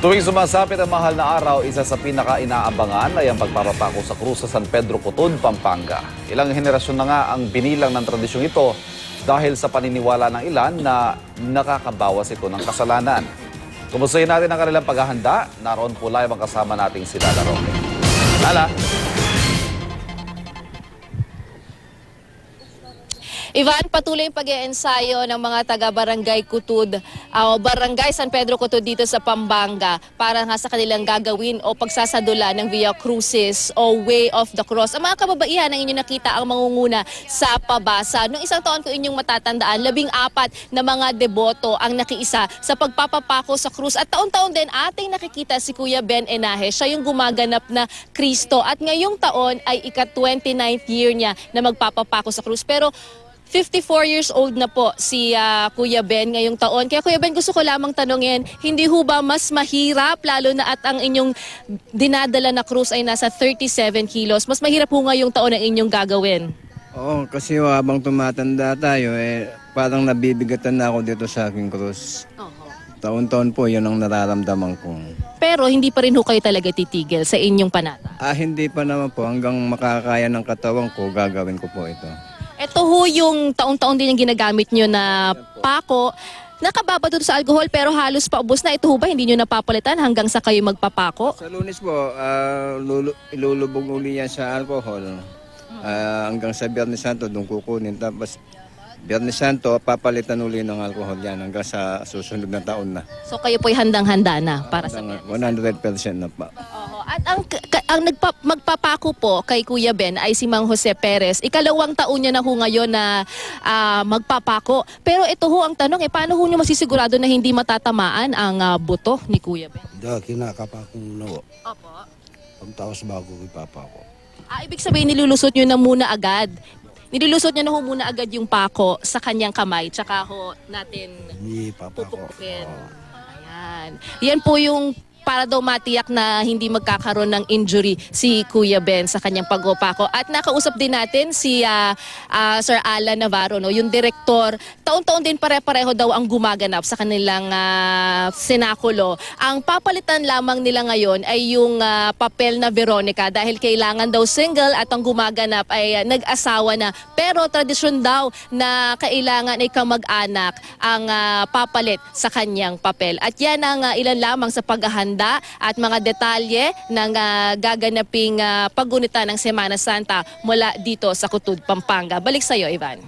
Tuwing sumasapit ang mahal na araw, isa sa pinaka-inaabangan ay ang pagpapapako sa krus sa San Pedro Cotod, Pampanga. Ilang henerasyon na nga ang binilang ng tradisyong ito dahil sa paniniwala ng ilan na nakakabawas ito ng kasalanan. Kumustahin natin ang kanilang paghahanda. Naroon po live ang kasama nating si Lala Roque. Lala! Ivan, patuloy yung pag-iensayo ng mga taga-Barangay Cotod, Barangay San Pedro Cotod dito sa Pampanga para nga sa kanilang gagawin o pagsasadula ng Via Crucis o Way of the Cross. Ang mga kababaihan ang inyong nakita ang mangunguna sa pabasa. Noong isang taon ko inyong matatandaan, 14 na mga deboto ang nakiisa sa pagpapapako sa krus. At taon-taon din ating nakikita si Kuya Ben Enaje. Siya yung gumaganap na Kristo. At ngayong taon ay ika-29th year niya na magpapapako sa krus. Pero 54 years old na po si Kuya Ben ngayong taon. Kaya Kuya Ben, gusto ko lamang tanongin, hindi ho ba mas mahirap, lalo na at ang inyong dinadala na krus ay nasa 37 kilos, mas mahirap ho ngayong taon ang inyong gagawin? Oo, kasi habang tumatanda tayo, parang nabibigatan na ako dito sa aking krus. Taon-taon po, yun ang nararamdaman ko. Pero hindi pa rin ho kayo talaga titigil sa inyong panata? Hindi pa naman po. Hanggang makakaya ng katawan ko, gagawin ko po ito. Ito ho yung taon-taon din yung ginagamit nyo na pako. Nakababa doon sa alcohol pero halos paubos na. Ito ho ba hindi nyo napapalitan hanggang sa kayo magpapako? Sa Lunes po, ilulubog uli yan sa alcohol. Hanggang sa Biyernes Santo, doon kukunin. Tapos Biyernes Santo, papalitan uli ng alcohol yan hanggang sa susunod na taon na. So kayo po'y handang-handa na para sa 100% na pa. At ang magpapako po kay Kuya Ben ay si Mang Jose Perez. Ikalawang taon niya na ho ngayon na magpapako. Pero ito ho ang tanong, paano ho niyo masisigurado na hindi matatamaan ang buto ni Kuya Ben? Kinakapakong nawa. Opo. Pagtaos bago ipapako. Ibig sabihin nilulusot niyo na muna agad. Nilulusot niya na ho muna agad yung pako sa kanyang kamay. Tsaka ho natin Ipapako. pupukin. Ayan. Yan po yung para daw matiyak na hindi magkakaroon ng injury si Kuya Ben sa kanyang pagpapako. At nakausap din natin si Sir Alan Navarro, no, yung direktor. Taon-taon din pare-pareho daw ang gumaganap sa kanilang senakulo. Ang papalitan lamang nila ngayon ay yung papel na Veronica dahil kailangan daw single at ang gumaganap ay nag-asawa na. Pero tradisyon daw na kailangan ay kamag-anak ang papalit sa kanyang papel. At yan ang ilan lamang sa paghahanda at mga detalye ng gaganaping paggunita ng Semana Santa mula dito sa Cotod, Pampanga. Balik sa iyo, Ivan.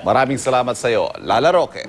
Maraming salamat sa iyo, Lala Roque.